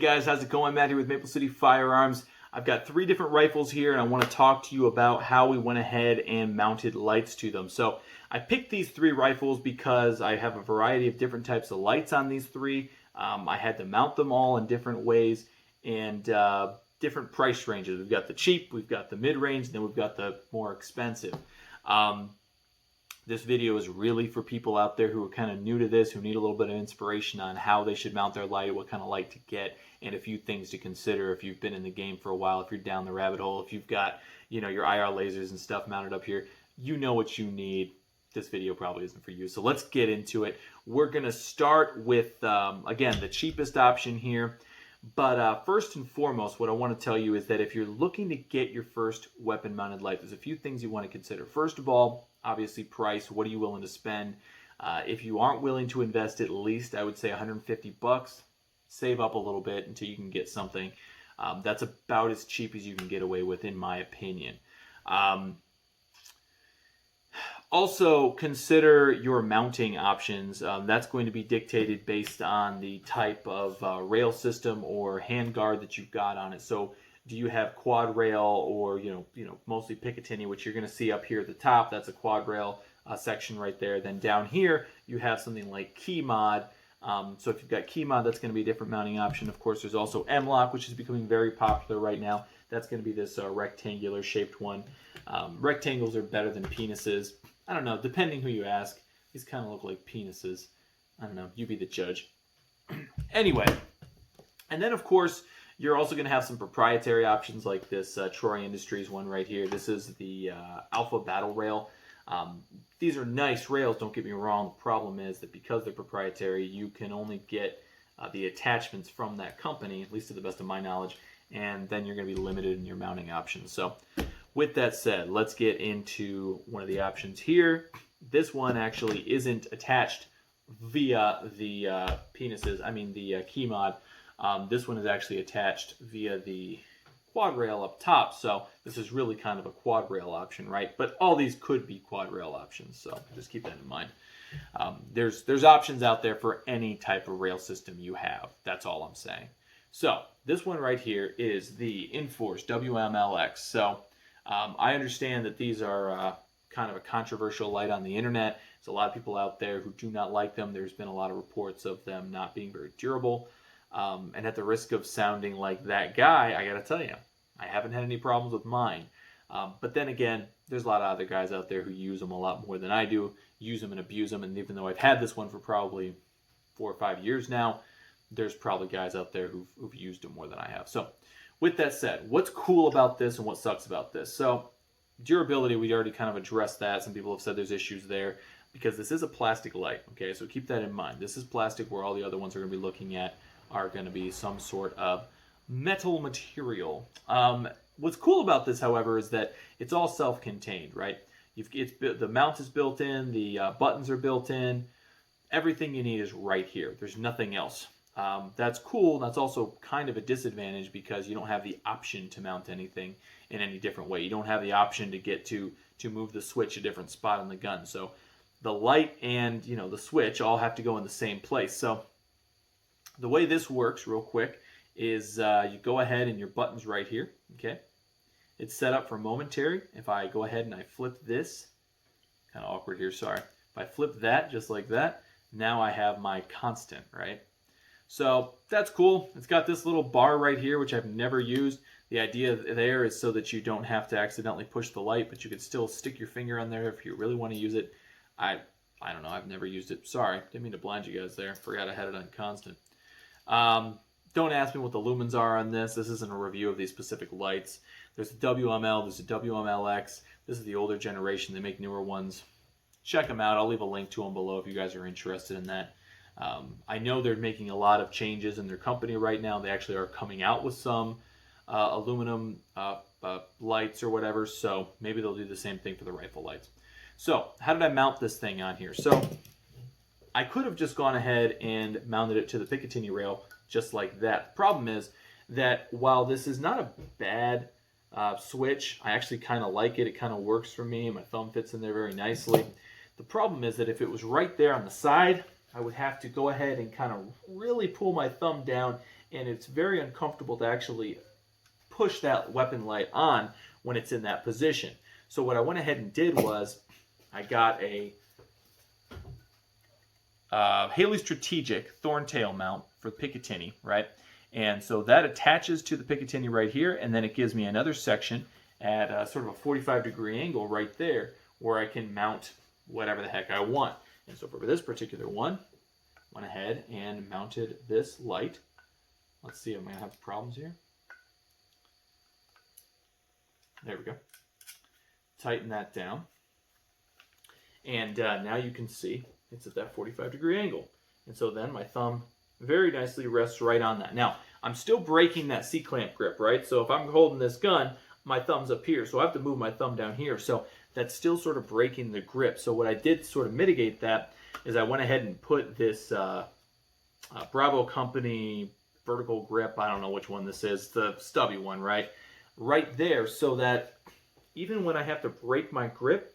guys, how's it going? Matt here with Maple City Firearms. I've got 3 different rifles here and I want to talk to you about how we went ahead and mounted lights to them. So I picked these 3 rifles because I have a variety of different types of lights on these 3. I had to mount them all in different ways and different price ranges. We've got the cheap, we've got the mid-range, and then we've got the more expensive. This video is really for people out there who are kind of new to this, who need a little bit of inspiration on how they should mount their light, what kind of light to get, and a few things to consider if you've been in the game for a while, if you're down the rabbit hole, if you've got, you know, your IR lasers and stuff mounted up here. You know what you need. This video probably isn't for you. So let's get into it. We're going to start with, again, the cheapest option here. But first and foremost, what I want to tell you is that if you're looking to get your first weapon-mounted light, there's a few things you want to consider. First of all, obviously price. What are you willing to spend? If you aren't willing to invest at least, I would say $150, save up a little bit until you can get something. That's about as cheap as you can get away with, in my opinion. Also, consider your mounting options. That's going to be dictated based on the type of rail system or handguard that you've got on it. So, do you have quad rail or you know mostly Picatinny, which you're going to see up here at the top? That's a quad rail section right there. Then down here you have something like key mod. So if you've got key mod, that's going to be a different mounting option. Of course, there's also M-LOK, which is becoming very popular right now. That's going to be this rectangular shaped one. Rectangles are better than penises. I don't know, depending who you ask. These kind of look like penises. I don't know, you be the judge. Anyway, and then of course, you're also going to have some proprietary options like this Troy Industries one right here. This is the Alpha Battle Rail. These are nice rails, don't get me wrong. The problem is that because they're proprietary, you can only get the attachments from that company, at least to the best of my knowledge, and then you're going to be limited in your mounting options. So with that said, let's get into one of the options here. This one actually isn't attached via the the key mod. This one is actually attached via the quad rail up top, so this is really kind of a quad rail option, right? But all these could be quad rail options, so just keep that in mind. There's options out there for any type of rail system you have. That's all I'm saying. So this one right here is the Inforce WMLX. So I understand that these are kind of a controversial light on the internet. There's a lot of people out there who do not like them. There's been a lot of reports of them not being very durable. And at the risk of sounding like that guy, I gotta tell you, I haven't had any problems with mine. But then again, there's a lot of other guys out there who use them a lot more than I do, use them and abuse them. And even though I've had this one for probably 4 or 5 years now, there's probably guys out there who've used them more than I have. So with that said, what's cool about this and what sucks about this? So durability, we already kind of addressed that. Some people have said there's issues there because this is a plastic light. Okay, so keep that in mind. This is plastic, where all the other ones we're going to be looking at are going to be some sort of metal material. What's cool about this, however, is that it's all self-contained, right? The mount is built in, the buttons are built in, everything you need is right here. There's nothing else. That's cool. That's also kind of a disadvantage because you don't have the option to mount anything in any different way. You don't have the option to get to move the switch a different spot on the gun. So the light and the switch all have to go in the same place. So the way this works, real quick, is you go ahead and your button's right here. Okay, it's set up for momentary. If I go ahead and I flip this, kind of awkward here, sorry. If I flip that just like that, now I have my constant, right? So that's cool. It's got this little bar right here, which I've never used. The idea there is so that you don't have to accidentally push the light, but you could still stick your finger on there if you really want to use it. I don't know. I've never used it. Sorry. Didn't mean to blind you guys there. Forgot I had it on constant. Don't ask me what the lumens are on this. This isn't a review of these specific lights. There's a WML. There's a WMLX. This is the older generation. They make newer ones. Check them out. I'll leave a link to them below if you guys are interested in that. I know they're making a lot of changes in their company right now. They actually are coming out with some aluminum lights or whatever, so maybe they'll do the same thing for the rifle lights. So how did I mount this thing on here? So I could have just gone ahead and mounted it to the Picatinny rail just like that. The problem is that while this is not a bad switch, I actually kind of like it. It kind of works for me. My thumb fits in there very nicely. The problem is that if it was right there on the side, I would have to go ahead and kind of really pull my thumb down and it's very uncomfortable to actually push that weapon light on when it's in that position. So what I went ahead and did was I got a Haley Strategic Thorntail mount for the Picatinny, right? And so that attaches to the Picatinny right here, and then it gives me another section at sort of a 45-degree angle right there where I can mount whatever the heck I want. And so for this particular one, went ahead and mounted this light. Let's see, am I going to have problems here? There we go. Tighten that down. And now you can see it's at that 45-degree angle. And so then my thumb very nicely rests right on that. Now, I'm still breaking that C-clamp grip, right? So if I'm holding this gun, my thumb's up here. So I have to move my thumb down here. So that's still sort of breaking the grip. So what I did to sort of mitigate that is I went ahead and put this Bravo Company vertical grip. I don't know which one this is. The stubby one, right? Right there, so that even when I have to break my grip,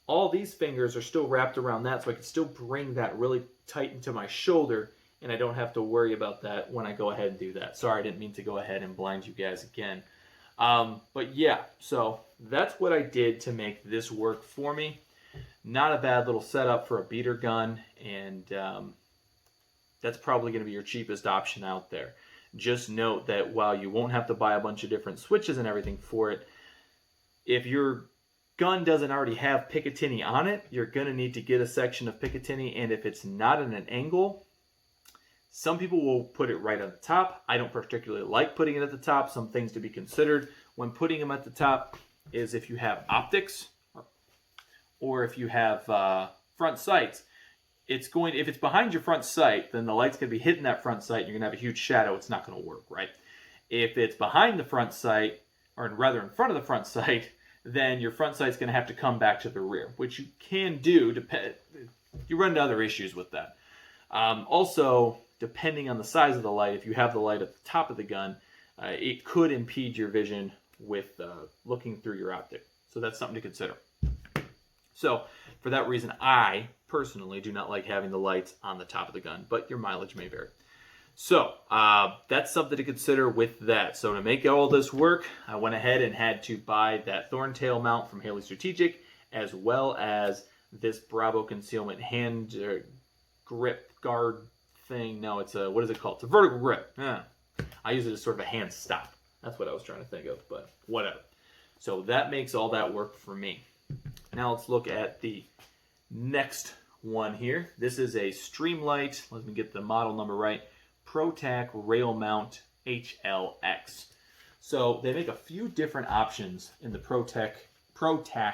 all these fingers are still wrapped around that, so I can still bring that really tight into my shoulder, and I don't have to worry about that when I go ahead and do that. Sorry, I didn't mean to go ahead and blind you guys again. But yeah, so that's what I did to make this work for me. Not a bad little setup for a beater gun, and that's probably going to be your cheapest option out there. Just note that while you won't have to buy a bunch of different switches and everything for it, if your gun doesn't already have Picatinny on it, you're going to need to get a section of Picatinny, and if it's not in an angle, some people will put it right at the top. I don't particularly like putting it at the top. Some things to be considered when putting them at the top is if you have optics or if you have front sights. If it's behind your front sight, then the light's going to be hitting that front sight. You're going to have a huge shadow. It's not going to work, right? If it's behind the front sight, or rather in front of the front sight, then your front sight's going to have to come back to the rear, which you can do. You run into other issues with that. Also, depending on the size of the light, if you have the light at the top of the gun, it could impede your vision with looking through your optic. So that's something to consider. So for that reason, I personally do not like having the lights on the top of the gun, but your mileage may vary. So that's something to consider with that. So to make all this work, I went ahead and had to buy that Thorntail mount from Haley Strategic, as well as this Bravo Concealment hand grip guard thing. No, it's a, what is it called? It's a vertical grip. Yeah. I use it as sort of a hand stop. That's what I was trying to think of, but whatever. So that makes all that work for me. Now let's look at the next one here. This is a Streamlight, let me get the model number right, PROTAC Rail Mount HLX. So they make a few different options in the PROTAC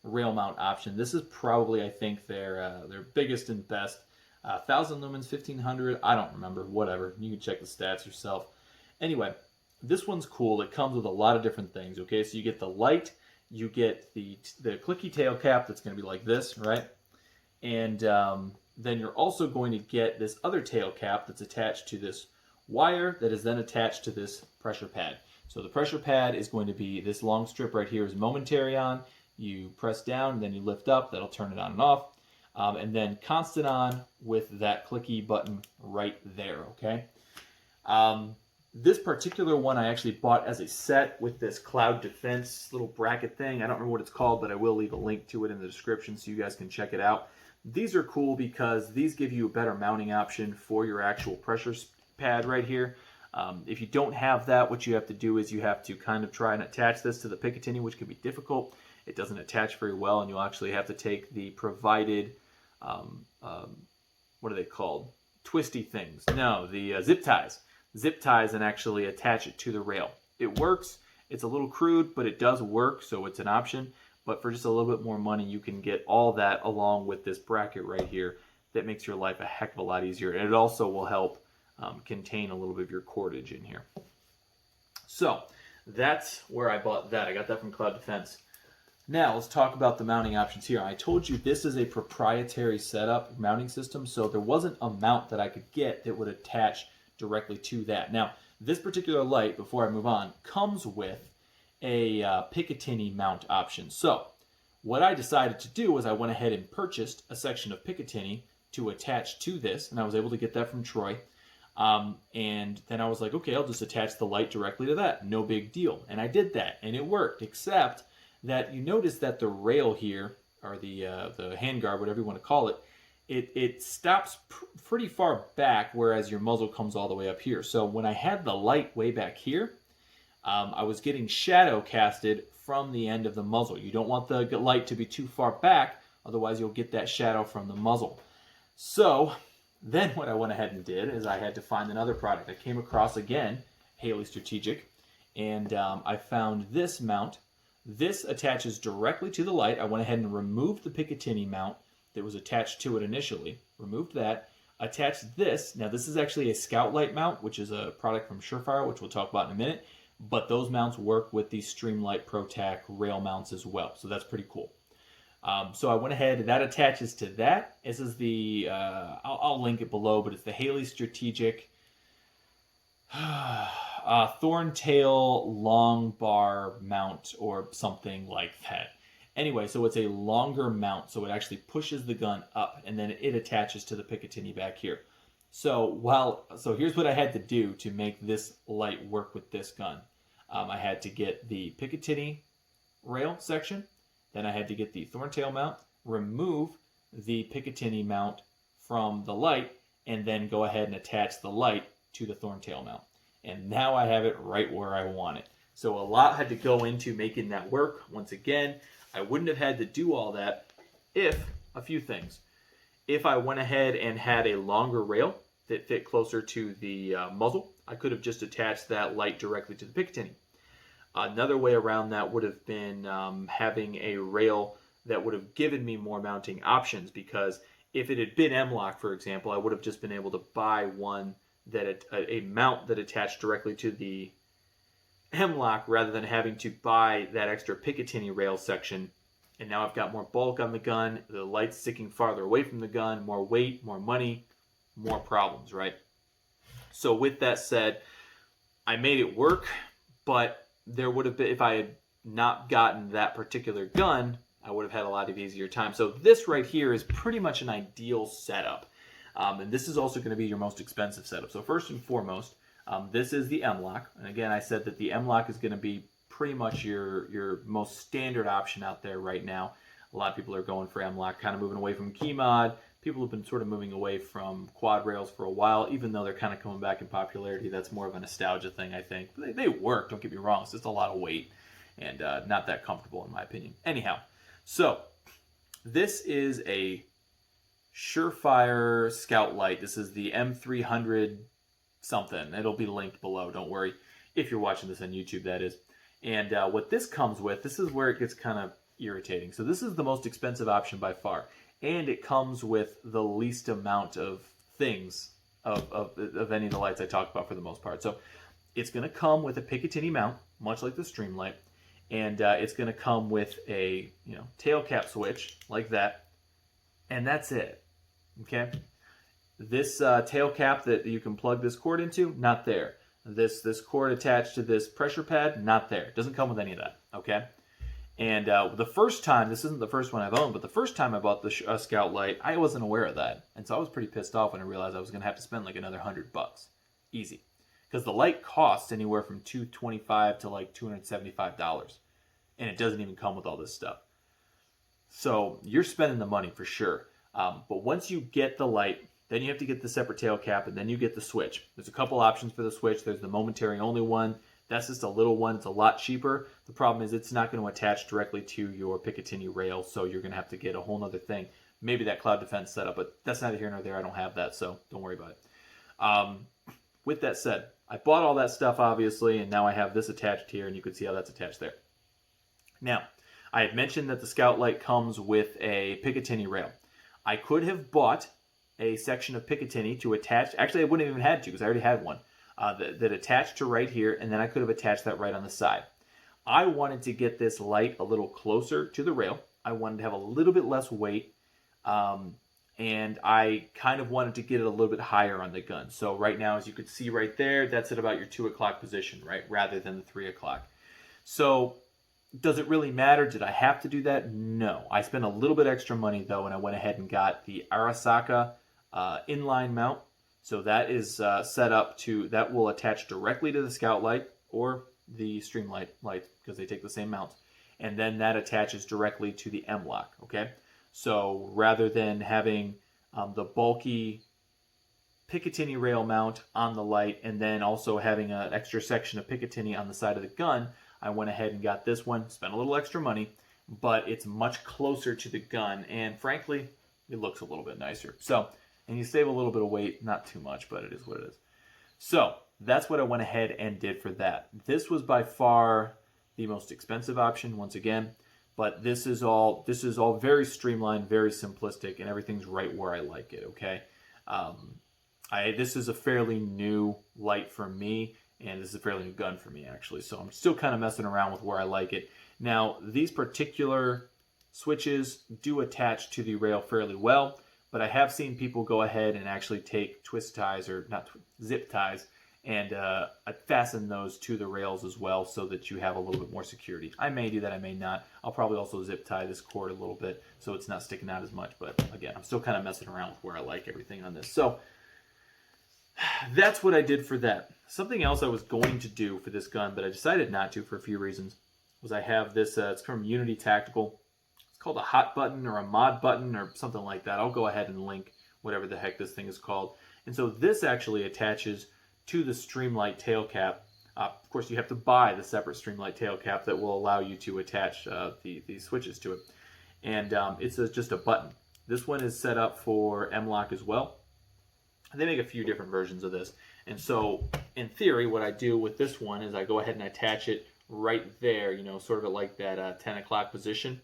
rail mount option. This is probably, I think, their biggest and best. 1,000 lumens, 1,500, I don't remember, whatever. You can check the stats yourself. Anyway, this one's cool. It comes with a lot of different things, okay? So you get the light, you get the clicky tail cap that's going to be like this, right? And then you're also going to get this other tail cap that's attached to this wire that is then attached to this pressure pad. So the pressure pad is going to be this long strip right here is momentary on. You press down, and then you lift up. That'll turn it on and off. And then constant on with that clicky button right there, okay? This particular one I actually bought as a set with this cloud defense little bracket thing. I don't remember what it's called, but I will leave a link to it in the description so you guys can check it out. These are cool because these give you a better mounting option for your actual pressure pad right here. If you don't have that, what you have to do is you have to kind of try and attach this to the Picatinny, which can be difficult. It doesn't attach very well, and you'll actually have to take the provided, what are they called? Twisty things. No, the zip ties. Zip ties and actually attach it to the rail. It works. It's a little crude, but it does work, so it's an option. But for just a little bit more money, you can get all that along with this bracket right here that makes your life a heck of a lot easier. And it also will help contain a little bit of your cordage in here. So that's where I bought that. I got that from Cloud Defense. Now let's talk about the mounting options here. I told you this is a proprietary setup mounting system, so there wasn't a mount that I could get that would attach directly to that. Now, this particular light, before I move on, comes with a Picatinny mount option. So what I decided to do was I went ahead and purchased a section of Picatinny to attach to this, and I was able to get that from Troy. And then I was like, okay, I'll just attach the light directly to that. No big deal. And I did that, and it worked, except that you notice that the rail here, or the handguard, whatever you want to call it, it stops pretty far back, whereas your muzzle comes all the way up here. So when I had the light way back here, I was getting shadow casted from the end of the muzzle. You don't want the light to be too far back, otherwise you'll get that shadow from the muzzle. So then what I went ahead and did is I had to find another product. I came across, again, Haley Strategic, and I found this mount. This attaches directly to the light. I went ahead and removed the Picatinny mount that was attached to it initially. Removed that. Attached this. Now this is actually a Scout Light mount, which is a product from Surefire, which we'll talk about in a minute. But those mounts work with the Streamlight PROTAC rail mounts as well. So that's pretty cool. So I went ahead, that attaches to that. This is the, I'll link it below, but it's the Haley Strategic Thorntail Longbar mount or something like that. Anyway, so it's a longer mount, so it actually pushes the gun up, and then it attaches to the Picatinny back here. So here's what I had to do to make this light work with this gun. I had to get the Picatinny rail section, then I had to get the Thorntail mount, remove the Picatinny mount from the light, and then go ahead and attach the light to the Thorntail mount. And now I have it right where I want it. So a lot had to go into making that work. Once again, I wouldn't have had to do all that if, a few things, if I went ahead and had a longer rail that fit closer to the muzzle, I could have just attached that light directly to the Picatinny. Another way around that would have been having a rail that would have given me more mounting options, because if it had been M-LOK, for example, I would have just been able to buy one that a mount that attached directly to the M-LOK rather than having to buy that extra Picatinny rail section. And now I've got more bulk on the gun, the light's sticking farther away from the gun, more weight, more money, more problems, right? So with that said, I made it work, but there would have been, if I had not gotten that particular gun, I would have had a lot of easier time. So this right here is pretty much an ideal setup. And this is also going to be your most expensive setup. So first and foremost, this is the M-LOK. And again, I said that the M-LOK is going to be pretty much your most standard option out there right now. A lot of people are going for M-LOK, kind of moving away from key mod. People have been sort of moving away from quad rails for a while, even though they're kind of coming back in popularity. That's more of a nostalgia thing, I think. They work, don't get me wrong. It's just a lot of weight and not that comfortable in my opinion. Anyhow, so this is a Surefire Scout Light. This is the M300 something. It'll be linked below, don't worry. If you're watching this on YouTube, that is. And what this comes with, this is where it gets kind of irritating. So this is the most expensive option by far. And it comes with the least amount of things of any of the lights I talk about for the most part. So it's going to come with a Picatinny mount, much like the Streamlight. And it's going to come with a tail cap switch like that. And that's it. Okay? This tail cap that you can plug this cord into, not there. This cord attached to this pressure pad, not there. It doesn't come with any of that. Okay? And the first time, this isn't the first one I've owned, but the first time I bought the Scout Light, I wasn't aware of that. And so I was pretty pissed off when I realized I was going to have to spend like another $100. Easy. Because the light costs anywhere from $225 to like $275. And it doesn't even come with all this stuff. So you're spending the money for sure. But once you get the light, then you have to get the separate tail cap, and then you get the switch. There's a couple options for the switch. There's the momentary only one. That's just a little one. It's a lot cheaper. The problem is it's not going to attach directly to your Picatinny rail, so you're going to have to get a whole other thing. Maybe that cloud defense setup, but that's neither here nor there. I don't have that, so don't worry about it. With that said, I bought all that stuff, obviously, and now I have this attached here, and you can see how that's attached there. Now, I had mentioned that the Scout Light comes with a Picatinny rail. I could have bought a section of Picatinny to attach. Actually, I wouldn't have even had to because I already had one that attached to right here, and then I could have attached that right on the side. I wanted to get this light a little closer to the rail. I wanted to have a little bit less weight, and I kind of wanted to get it a little bit higher on the gun. So right now, as you can see right there, that's at about your 2 o'clock position, right, rather than the 3 o'clock. So does it really matter? Did I have to do that? No. I spent a little bit extra money, though, and I went ahead and got the ARISAKA inline mount. So that is set up to, that will attach directly to the Scout Light or the Streamlight light because they take the same mount. And then that attaches directly to the M-LOK, okay? So rather than having the bulky Picatinny rail mount on the light and then also having an extra section of Picatinny on the side of the gun, I went ahead and got this one, spent a little extra money, but it's much closer to the gun, and frankly, it looks a little bit nicer. So, and you save a little bit of weight, not too much, but it is what it is. So, that's what I went ahead and did for that. This was by far the most expensive option, once again, but this is all very streamlined, very simplistic, and everything's right where I like it, okay? This is a fairly new light for me, and this is a fairly new gun for me, actually. So I'm still kind of messing around with where I like it. Now, these particular switches do attach to the rail fairly well, but I have seen people go ahead and actually take twist ties, or not zip ties, and fasten those to the rails as well so that you have a little bit more security. I may do that, I may not. I'll probably also zip tie this cord a little bit so it's not sticking out as much, but again, I'm still kind of messing around with where I like everything on this. So that's what I did for that. Something else I was going to do for this gun, but I decided not to for a few reasons, was I have this, it's from Unity Tactical. It's called a hot button or a mod button or something like that. I'll go ahead and link whatever the heck this thing is called. And so this actually attaches to the Streamlight tail cap. Of course, you have to buy the separate Streamlight tail cap that will allow you to attach the switches to it. And it's just a button. This one is set up for M-LOK as well. They make a few different versions of this. And so, in theory, what I do with this one is I go ahead and attach it right there, you know, sort of at like that 10 o'clock position.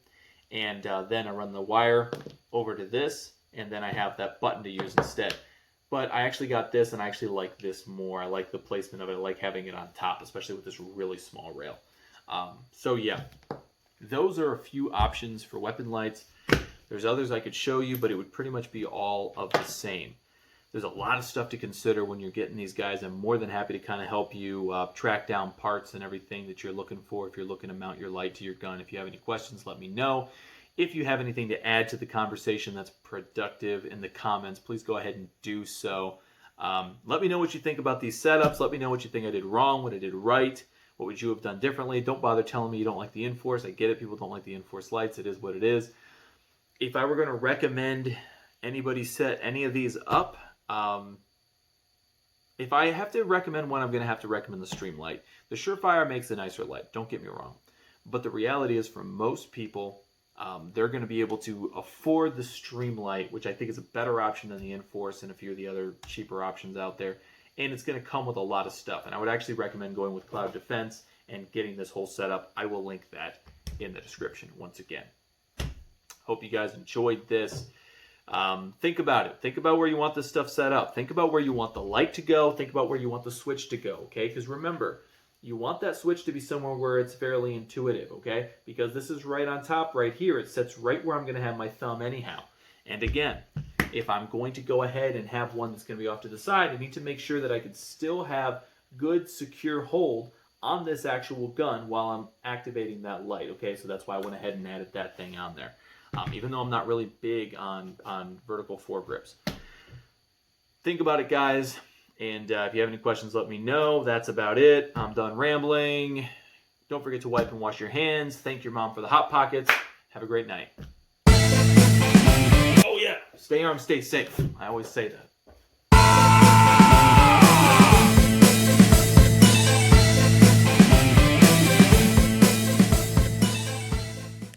And then I run the wire over to this, and then I have that button to use instead. But I actually got this, and I actually like this more. I like the placement of it. I like having it on top, especially with this really small rail. So yeah, those are a few options for weapon lights. There's others I could show you, but it would pretty much be all of the same. There's a lot of stuff to consider when you're getting these guys. I'm more than happy to kind of help you track down parts and everything that you're looking for if you're looking to mount your light to your gun. If you have any questions, let me know. If you have anything to add to the conversation that's productive in the comments, please go ahead and do so. Let me know what you think about these setups. Let me know what you think I did wrong, what I did right. What would you have done differently? Don't bother telling me you don't like the Inforce. I get it. People don't like the Inforce lights. It is what it is. If I were going to recommend anybody set any of these up, if I have to recommend one, I'm going to have to recommend the Streamlight. The Surefire makes a nicer light, don't get me wrong. But the reality is, for most people, they're going to be able to afford the Streamlight, which I think is a better option than the Inforce and a few of the other cheaper options out there. And it's going to come with a lot of stuff. And I would actually recommend going with Cloud Defense and getting this whole setup. I will link that in the description once again. Hope you guys enjoyed this. Think about it. Think about where you want this stuff set up. Think about where you want the light to go. Think about where you want the switch to go, okay? Because remember, you want that switch to be somewhere where it's fairly intuitive, okay? Because this is right on top right here. It sits right where I'm going to have my thumb anyhow. And again, if I'm going to go ahead and have one that's going to be off to the side, I need to make sure that I can still have good, secure hold on this actual gun while I'm activating that light, okay? So that's why I went ahead and added that thing on there. Even though I'm not really big on vertical foregrips. Think about it, guys. And if you have any questions, let me know. That's about it. I'm done rambling. Don't forget to wipe and wash your hands. Thank your mom for the Hot Pockets. Have a great night. Oh, yeah. Stay armed, stay safe. I always say that.